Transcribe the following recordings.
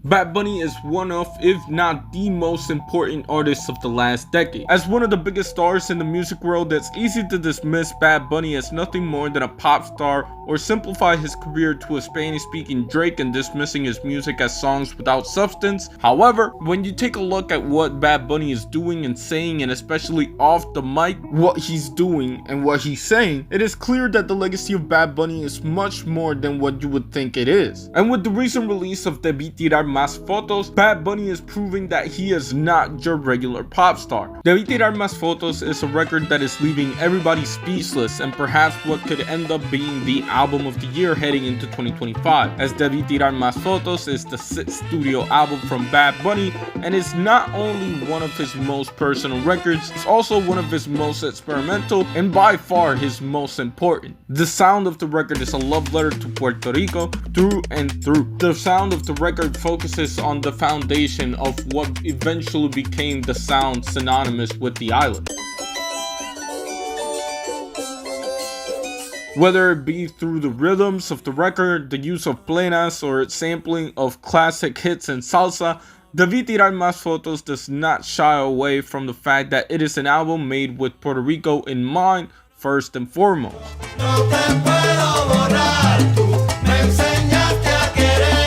Bad Bunny is one of, if not the most important artists of the last decade. As one of the biggest stars in the music world, it's easy to dismiss Bad Bunny as nothing more than a pop star or simplify his career to a Spanish-speaking Drake and dismissing his music as songs without substance. However, when you take a look at what Bad Bunny is doing and saying, and especially off the mic, what he's doing and what he's saying, it is clear that the legacy of Bad Bunny is much more than what you would think it is. And with the recent release of Debí Tirar Más Fotos, Bad Bunny is proving that he is not your regular pop star. Debí Tirar Más Fotos is a record that is leaving everybody speechless and perhaps what could end up being the album of the year heading into 2025, as Debí Tirar Más Fotos is the 6th studio album from Bad Bunny and is not only one of his most personal records, it's also one of his most experimental and by far his most important. The sound of the record is a love letter to Puerto Rico through and through. The sound of the record focuses on the foundation of what eventually became the sound synonymous with the island. Whether it be through the rhythms of the record, the use of plenas, or its sampling of classic hits and salsa, Debí Tirar Más Fotos does not shy away from the fact that it is an album made with Puerto Rico in mind first and foremost.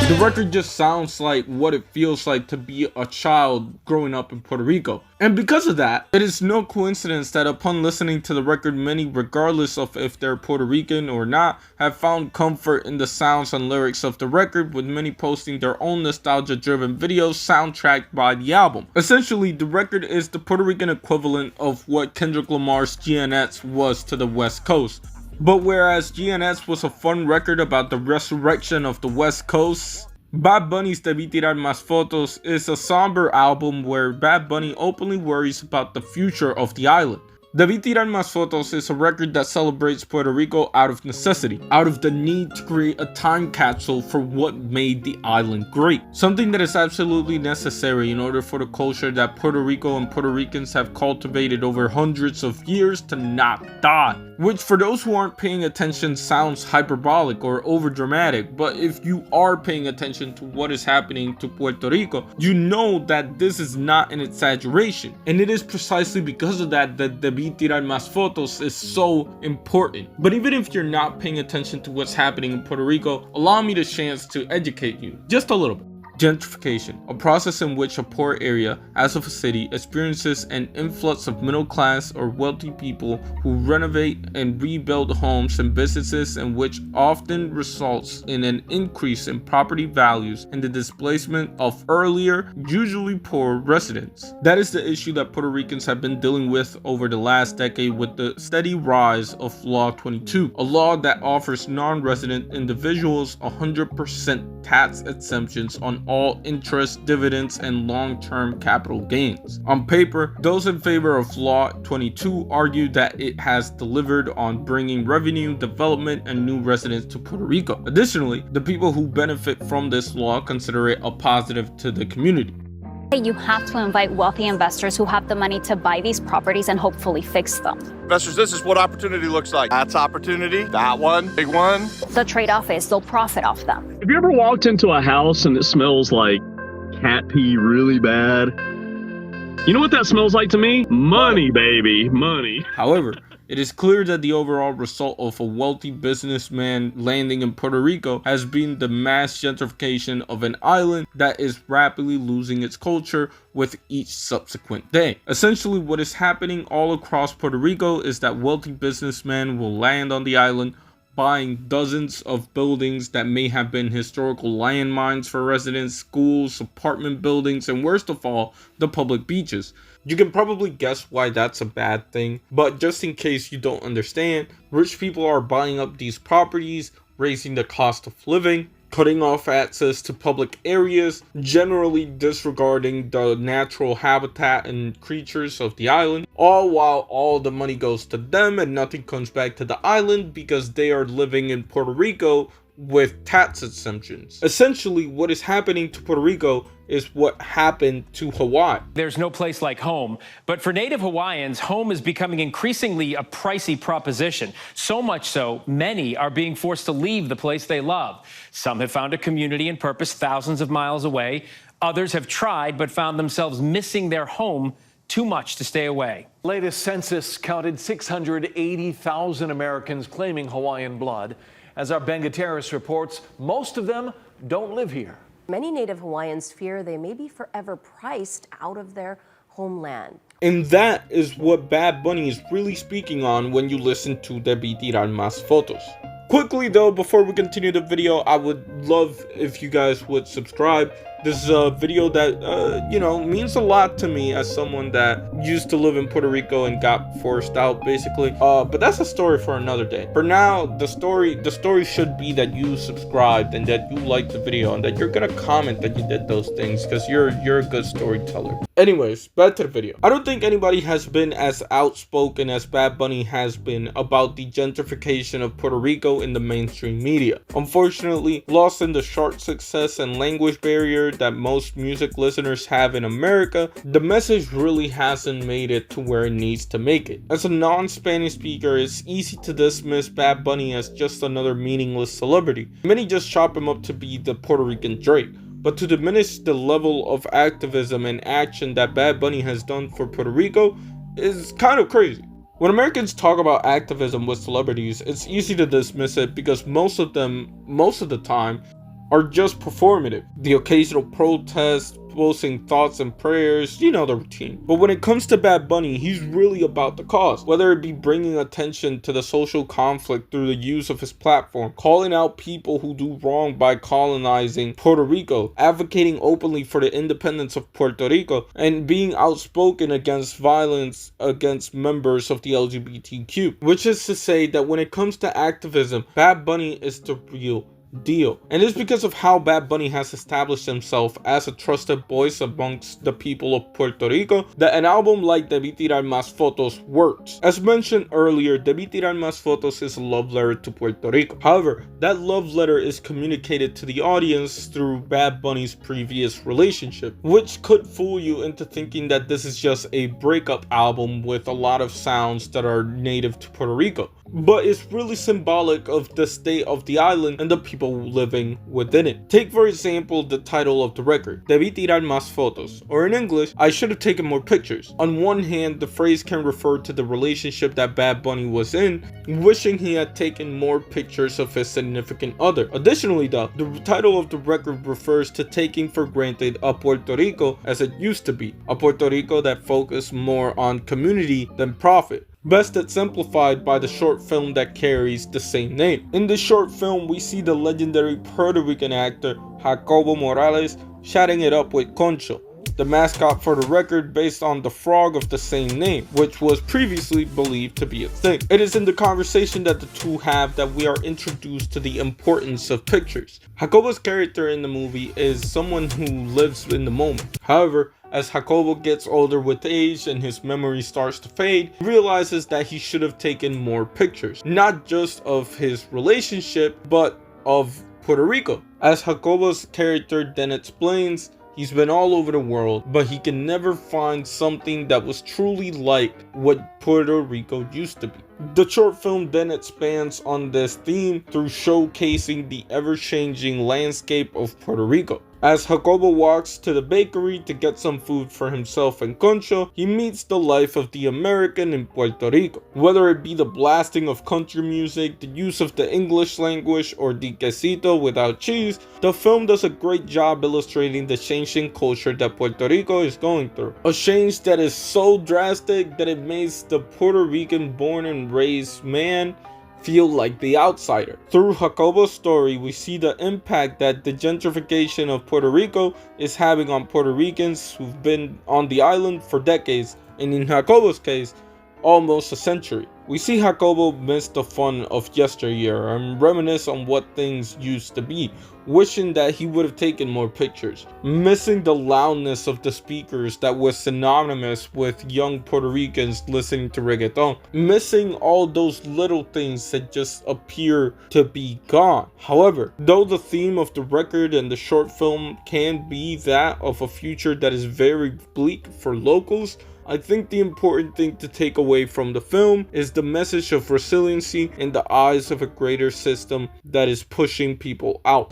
The record just sounds like what it feels like to be a child growing up in Puerto Rico. And because of that, it is no coincidence that upon listening to the record, many, regardless of if they're Puerto Rican or not, have found comfort in the sounds and lyrics of the record, with many posting their own nostalgia-driven videos soundtracked by the album. Essentially, the record is the Puerto Rican equivalent of what Kendrick Lamar's GNX was to the West Coast. But whereas GNX was a fun record about the resurrection of the West Coast, Bad Bunny's Debí Tirar Más Fotos is a somber album where Bad Bunny openly worries about the future of the island. Debí Tirar Más Fotos is a record that celebrates Puerto Rico out of necessity, out of the need to create a time capsule for what made the island great. Something that is absolutely necessary in order for the culture that Puerto Rico and Puerto Ricans have cultivated over hundreds of years to not die. Which, for those who aren't paying attention, sounds hyperbolic or overdramatic, but if you are paying attention to what is happening to Puerto Rico, you know that this is not an exaggeration. And it is precisely because of that that Debí Tirar Más Fotos is so important. But even if you're not paying attention to what's happening in Puerto Rico, allow me the chance to educate you just a little bit. Gentrification, a process in which a poor area, as of a city, experiences an influx of middle class or wealthy people who renovate and rebuild homes and businesses, and which often results in an increase in property values and the displacement of earlier, usually poor residents. That is the issue that Puerto Ricans have been dealing with over the last decade with the steady rise of Law 22, a law that offers non-resident individuals 100% tax exemptions on all interest, dividends, and long-term capital gains. On paper, those in favor of Law 22 argue that it has delivered on bringing revenue, development, and new residents to Puerto Rico. Additionally, the people who benefit from this law consider it a positive to the community. You have to invite wealthy investors who have the money to buy these properties and hopefully fix them. Investors, this is what opportunity looks like. That's opportunity, that one, big one. The trade-off is they'll profit off them. Have you ever walked into a house and it smells like cat pee really bad? You know what that smells like to me? Money, baby, money. However, it is clear that the overall result of a wealthy businessman landing in Puerto Rico has been the mass gentrification of an island that is rapidly losing its culture with each subsequent day. Essentially, what is happening all across Puerto Rico is that wealthy businessmen will land on the island, buying dozens of buildings that may have been historical landmines for residents, schools, apartment buildings, and worst of all, the public beaches. You can probably guess why that's a bad thing, but just in case you don't understand, rich people are buying up these properties, raising the cost of living, cutting off access to public areas, generally disregarding the natural habitat and creatures of the island, all while all the money goes to them and nothing comes back to the island because they are living in Puerto Rico with tax exemptions. Essentially, what is happening to Puerto Rico is what happened to Hawaii. There's no place like home, but for Native Hawaiians, home is becoming increasingly a pricey proposition. So much so, many are being forced to leave the place they love. Some have found a community and purpose thousands of miles away. Others have tried but found themselves missing their home too much to stay away. Latest census counted 680,000 Americans claiming Hawaiian blood. As our Ben Gutierrez reports, most of them don't live here. Many Native Hawaiians fear they may be forever priced out of their homeland. And that is what Bad Bunny is really speaking on when you listen to Debí Tirar Más Fotos. Quickly though, before we continue the video, I would love if you guys would subscribe. This is a video that, means a lot to me as someone that used to live in Puerto Rico and got forced out, basically. But that's a story for another day. For now, the story should be that you subscribed and that you liked the video and that you're gonna comment that you did those things because you're a good storyteller. Anyways, back to the video. I don't think anybody has been as outspoken as Bad Bunny has been about the gentrification of Puerto Rico in the mainstream media. Unfortunately, lost in the short success and language barrier that most music listeners have in America, the message really hasn't made it to where it needs to make it. As a non-Spanish speaker, it's easy to dismiss Bad Bunny as just another meaningless celebrity. Many just chop him up to be the Puerto Rican Drake. But to diminish the level of activism and action that Bad Bunny has done for Puerto Rico is kind of crazy. When Americans talk about activism with celebrities, it's easy to dismiss it because most of the time, are just performative. The occasional protest, posting thoughts and prayers, you know the routine. But when it comes to Bad Bunny, he's really about the cause. Whether it be bringing attention to the social conflict through the use of his platform, calling out people who do wrong by colonizing Puerto Rico, advocating openly for the independence of Puerto Rico, and being outspoken against violence against members of the LGBTQ. Which is to say that when it comes to activism, Bad Bunny is the real deal. And it's because of how Bad Bunny has established himself as a trusted voice amongst the people of Puerto Rico that an album like Debí Tirar Más Fotos works. As mentioned earlier, Debí Tirar Más Fotos is a love letter to Puerto Rico. However, that love letter is communicated to the audience through Bad Bunny's previous relationship, which could fool you into thinking that this is just a breakup album with a lot of sounds that are native to Puerto Rico. But it's really symbolic of the state of the island and the people living within it. Take for example the title of the record, Debí Tirar Más Fotos, or in English, I should have taken more pictures. On one hand, the phrase can refer to the relationship that Bad Bunny was in, wishing he had taken more pictures of his significant other. Additionally though, the title of the record refers to taking for granted a Puerto Rico as it used to be, a Puerto Rico that focused more on community than profit. Best exemplified by the short film that carries the same name. In this short film, we see the legendary Puerto Rican actor Jacobo Morales chatting it up with Concho, the mascot for the record based on the frog of the same name, which was previously believed to be a thing. It is in the conversation that the two have that we are introduced to the importance of pictures. Jacobo's character in the movie is someone who lives in the moment. However, as Jacobo gets older with age and his memory starts to fade, he realizes that he should have taken more pictures, not just of his relationship, but of Puerto Rico. As Jacobo's character then explains, he's been all over the world, but he can never find something that was truly like what Puerto Rico used to be. The short film then expands on this theme through showcasing the ever-changing landscape of Puerto Rico. As Jacobo walks to the bakery to get some food for himself and Concho, he meets the life of the American in Puerto Rico. Whether it be the blasting of country music, the use of the English language, or the quesito without cheese, the film does a great job illustrating the changing culture that Puerto Rico is going through. A change that is so drastic that it makes the Puerto Rican born and raised man feel like the outsider. Through Jacobo's story, we see the impact that the gentrification of Puerto Rico is having on Puerto Ricans who've been on the island for decades, and in Jacobo's case, almost a century. We see Jacobo miss the fun of yesteryear and reminisce on what things used to be, wishing that he would have taken more pictures, missing the loudness of the speakers that was synonymous with young Puerto Ricans listening to reggaeton, missing all those little things that just appear to be gone. However, though the theme of the record and the short film can be that of a future that is very bleak for locals, I think the important thing to take away from the film is the message of resiliency in the eyes of a greater system that is pushing people out.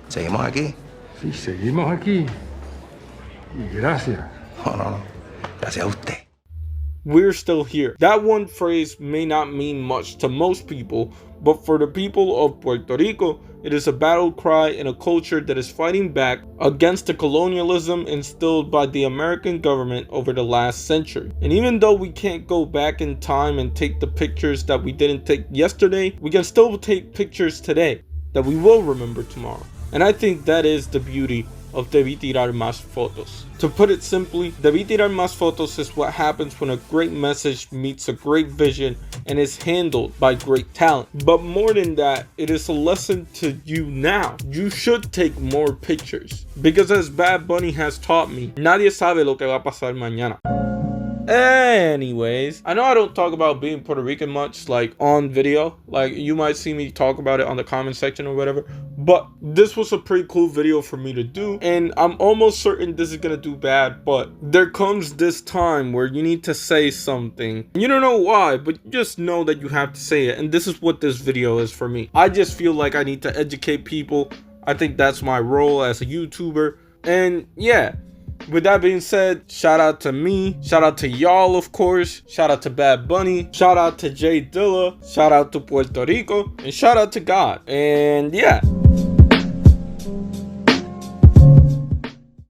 ¿Seguimos aquí? Sí, seguimos aquí. Y gracias. No. Gracias a usted. We're still here. That one phrase may not mean much to most people, but for the people of Puerto Rico, it is a battle cry in a culture that is fighting back against the colonialism instilled by the American government over the last century. And even though we can't go back in time and take the pictures that we didn't take yesterday, we can still take pictures today that we will remember tomorrow. And I think that is the beauty of Debí Tirar Más Fotos. To put it simply, Debí Tirar Más Fotos is what happens when a great message meets a great vision and is handled by great talent. But more than that, it is a lesson to you now. You should take more pictures. Because as Bad Bunny has taught me, nadie sabe lo que va a pasar mañana. Anyways, I know I don't talk about being Puerto Rican much, like on video. Like you might see me talk about it on the comment section or whatever, but this was a pretty cool video for me to do, and I'm almost certain this is gonna do bad, but there comes this time where you need to say something. You don't know why, but you just know that you have to say it, and this is what this video is for me. I just feel like I need to educate people. I think that's my role as a YouTuber, and yeah. With that being said, shout out to me, shout out to y'all, of course, shout out to Bad Bunny, shout out to Jay Dilla, shout out to Puerto Rico, and shout out to God. And yeah.